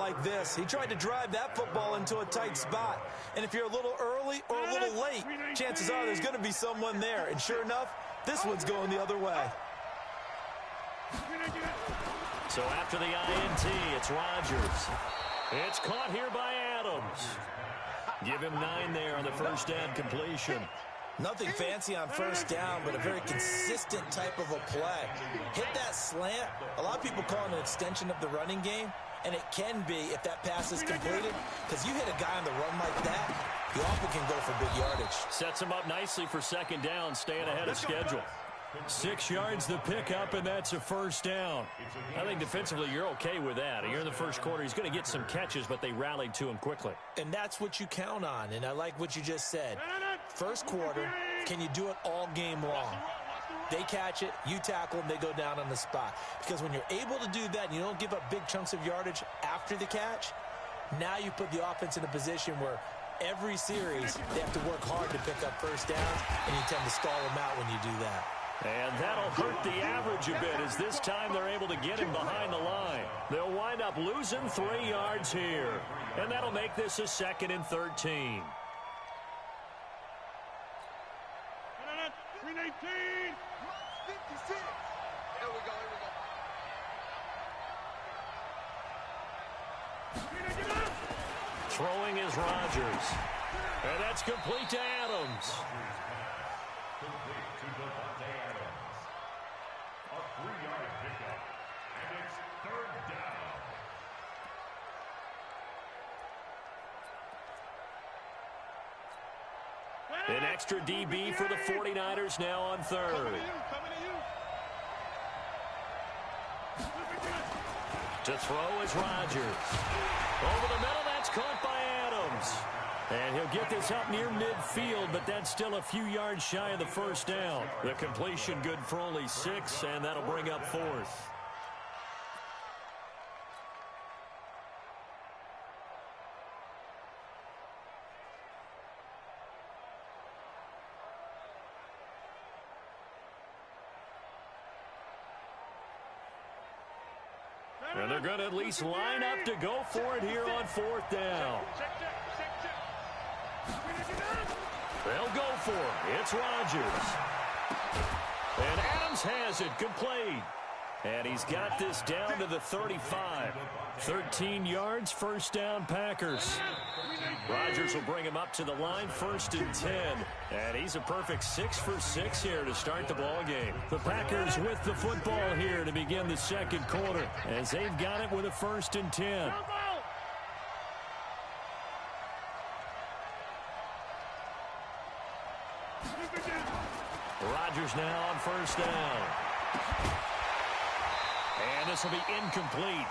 like this. He tried to drive that football into a tight spot. And if you're a little early or a little late, chances are there's going to be someone there. And sure enough, this one's going the other way. So after the INT, it's Rodgers. It's caught here by Adams. Give him 9 there on the first down completion. Nothing fancy on first down, but a very consistent type of a play. Hit that slant. A lot of people call it an extension of the running game, and it can be if that pass is completed, because you hit a guy on the run like that, he often can go for big yardage. Sets him up nicely for second down, staying ahead of schedule. 6 yards the pickup, and that's a first down. I think defensively you're okay with that. Here in the first quarter, he's going to get some catches, but they rallied to him quickly. And that's what you count on, and I like what you just said. First quarter, can you do it all game long? They catch it, you tackle them, they go down on the spot. Because when you're able to do that and you don't give up big chunks of yardage after the catch, now you put the offense in a position where every series they have to work hard to pick up first downs, and you tend to stall them out when you do that. And that'll hurt the average a bit as this time they're able to get him behind the line. They'll wind up losing 3 yards here. And that'll make this a 2nd and 13. 319. 56. Here we go. Throwing is Rodgers. And that's complete to Adams. Complete to Devontae Adams. A 3-yard pickup. And it's 3rd down. An extra DB for the 49ers now on 3rd. To throw is Rodgers. Over the middle, that's caught by Adams. And he'll get this up near midfield, but that's still a few yards shy of the first down. The completion good for only 6, and that'll bring up 4th. And they're going to at least line up to go for it here on 4th down. They'll go for it. It's Rodgers. And Adams has it complete. And he's got this down to the 35. 13 yards, first down, Packers. Rodgers will bring him up to the line, 1st and 10. And he's a perfect 6 for 6 here to start the ball game. The Packers with the football here to begin the second quarter, as they've got it with a 1st and 10. Rodgers now on 1st down. And this will be incomplete.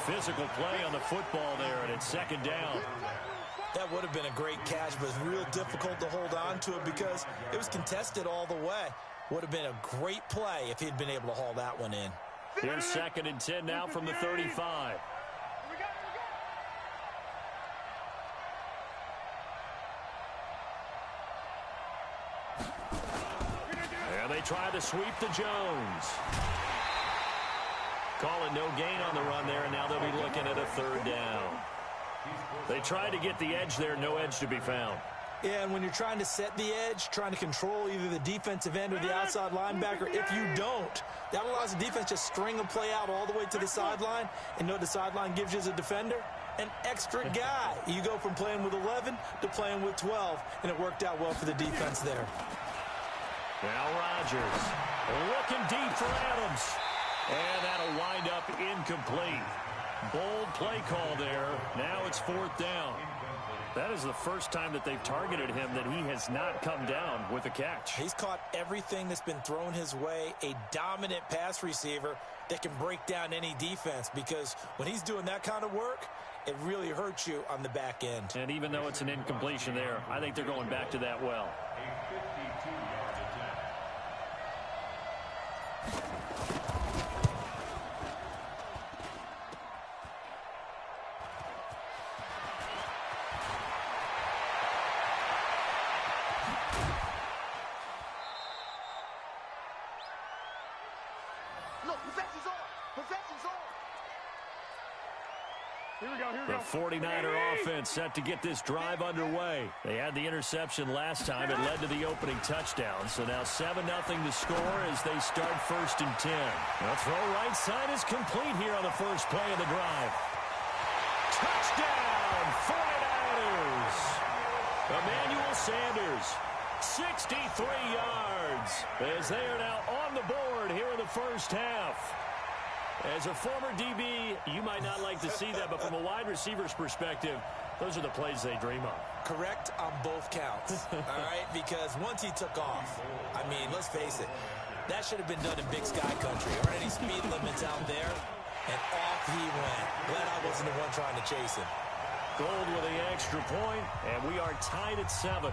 Physical play on the football there, and it's 2nd down. That would have been a great catch, but it's real difficult to hold on to it because it was contested all the way. Would have been a great play if he'd been able to haul that one in. Here's 2nd and 10 now from the 35. And they try to sweep to Jones. Call it no gain on the run there, and now they'll be looking at a 3rd down. They tried to get the edge there, no edge to be found. Yeah, and when you're trying to set the edge, trying to control either the defensive end or the outside linebacker, if you don't, that allows the defense to string a play out all the way to the sideline. And know the sideline gives you as a defender? An extra guy. You go from playing with 11 to playing with 12, and it worked out well for the defense there. Now Rodgers looking deep for Adams. And that'll wind up incomplete. Bold play call there. Now it's 4th down. That is the first time that they've targeted him that he has not come down with a catch. He's caught everything that's been thrown his way. A dominant pass receiver that can break down any defense, because when he's doing that kind of work, it really hurts you on the back end. And even though it's an incompletion there, I think they're going back to that well. Look, possession's on. Possession's on. Here we go. The 49er offense set to get this drive underway. They had the interception last time. It led to the opening touchdown. So now 7-0 to score as they start 1st and 10. The throw right side is complete here on the first play of the drive. Touchdown, 49ers! Emmanuel Sanders, 63 yards, as they are now on the board here in the first half. As a former DB, you might not like to see that, but from a wide receiver's perspective, those are the plays they dream of. Correct on both counts, all right? Because once he took off, I mean, let's face it, that should have been done in Big Sky Country. There aren't any speed limits out there, and off he went. Glad I wasn't the one trying to chase him. Gold with the extra point, and we are tied at 7.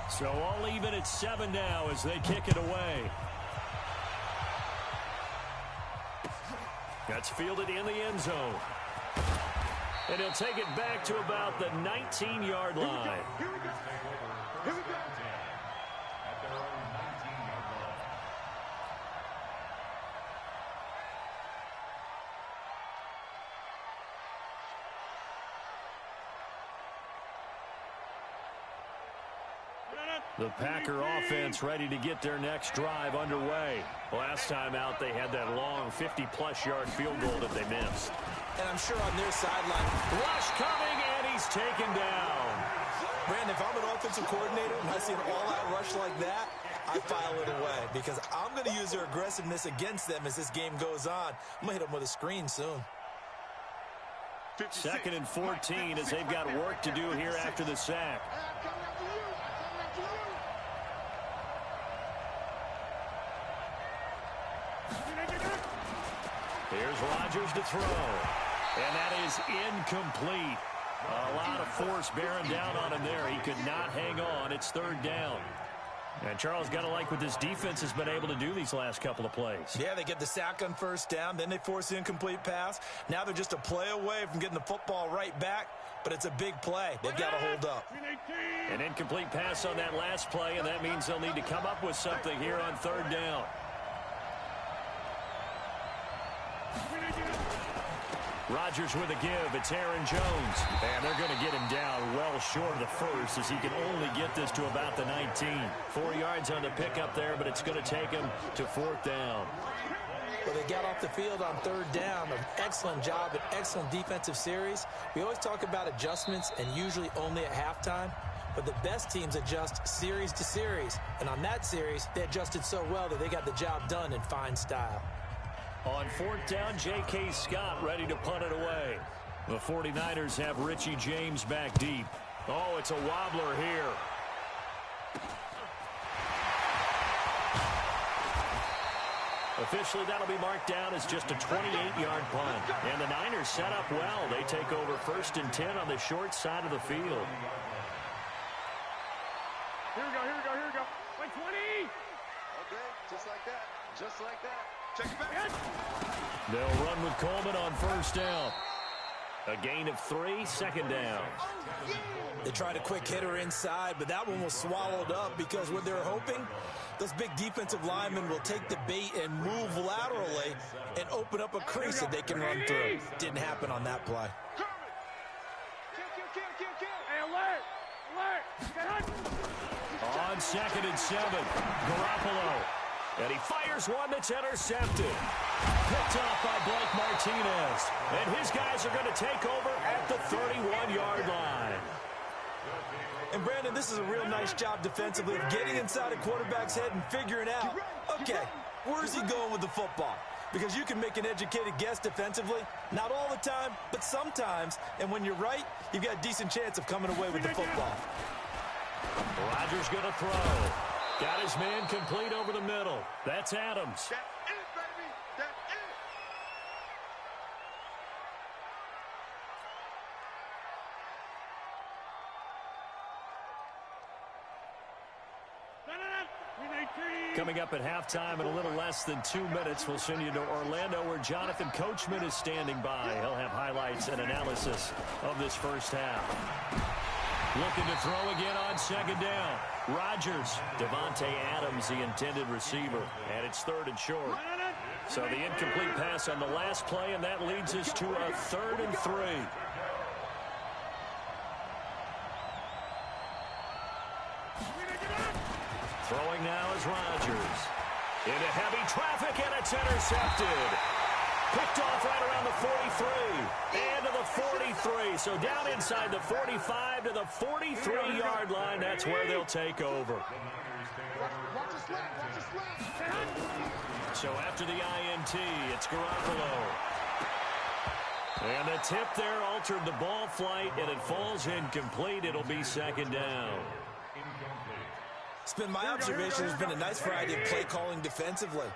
So all even at 7 now as they kick it away. That's fielded in the end zone. And he'll take it back to about the 19-yard line. Here we go. Here we go. At their own 19-yard line. The Packer offense ready to get their next drive underway. Last time out, they had that long 50-plus yard field goal that they missed. And I'm sure on their sideline, Rush coming, and he's taken down. Brandon, if I'm an offensive coordinator and I see an all-out rush like that, I file it away because I'm going to use their aggressiveness against them as this game goes on. I'm going to hit them with a screen soon. 2nd and 14 as they've got work to do here after the sack. Here's Rodgers to throw. And that is incomplete. A lot of force bearing down on him there. He could not hang on. It's 3rd down. And Charles, got to like what this defense has been able to do these last couple of plays. Yeah, they get the sack on 1st down. Then they force the incomplete pass. Now they're just a play away from getting the football right back. But it's a big play. They've got to hold up. An incomplete pass on that last play, and that means they'll need to come up with something here on 3rd down. Rodgers with a give. It's Aaron Jones. And they're going to get him down well short of the first as he can only get this to about the 19. 4 yards on the pickup there, but it's going to take him to 4th down. Well, they got off the field on 3rd down. An excellent job, an excellent defensive series. We always talk about adjustments and usually only at halftime. But the best teams adjust series to series. And on that series, they adjusted so well that they got the job done in fine style. On 4th down, J.K. Scott ready to punt it away. The 49ers have Richie James back deep. Oh, it's a wobbler here. Officially, that'll be marked down as just a 28-yard punt. And the Niners set up well. They take over 1st and 10 on the short side of the field. Here we go, here we go, here we go. Like 20! Okay, just like that. Just like that. Check it back. They'll run with Coleman on 1st down. A gain of 3, 2nd down. They tried a quick hitter inside, but that one was swallowed up because what they're hoping, those big defensive linemen will take the bait and move laterally and open up a crease that they can run through. Didn't happen on that play. Hey, alert! Alert! On 2nd and 7, Garoppolo. And he fires one that's intercepted. Picked off by Blake Martinez. And his guys are going to take over at the 31-yard line. And, Brandon, this is a real nice job defensively of getting inside a quarterback's head and figuring out, okay, where's he going with the football? Because you can make an educated guess defensively, not all the time, but sometimes. And when you're right, you've got a decent chance of coming away with the football. Rodgers going to throw. Got his man complete over the middle. That's Adams. That's it, baby! That's it! Coming up at halftime in a little less than 2 minutes, we'll send you to Orlando where Jonathan Coachman is standing by. He'll have highlights and analysis of this first half. Looking to throw again on second down. Rodgers, Devontae Adams, the intended receiver, and it's 3rd and short. So the incomplete pass on the last play, and that leads us to a 3rd and 3. Throwing now is Rodgers. Into heavy traffic, and it's intercepted. Picked off right around the 43. And to the 43. So down inside the 45 to the 43-yard line. That's where they'll take over. So after the INT, it's Garoppolo. And the tip there altered the ball flight, and it falls incomplete. It'll be 2nd down. It's been my observation there's been a nice variety of play calling defensively.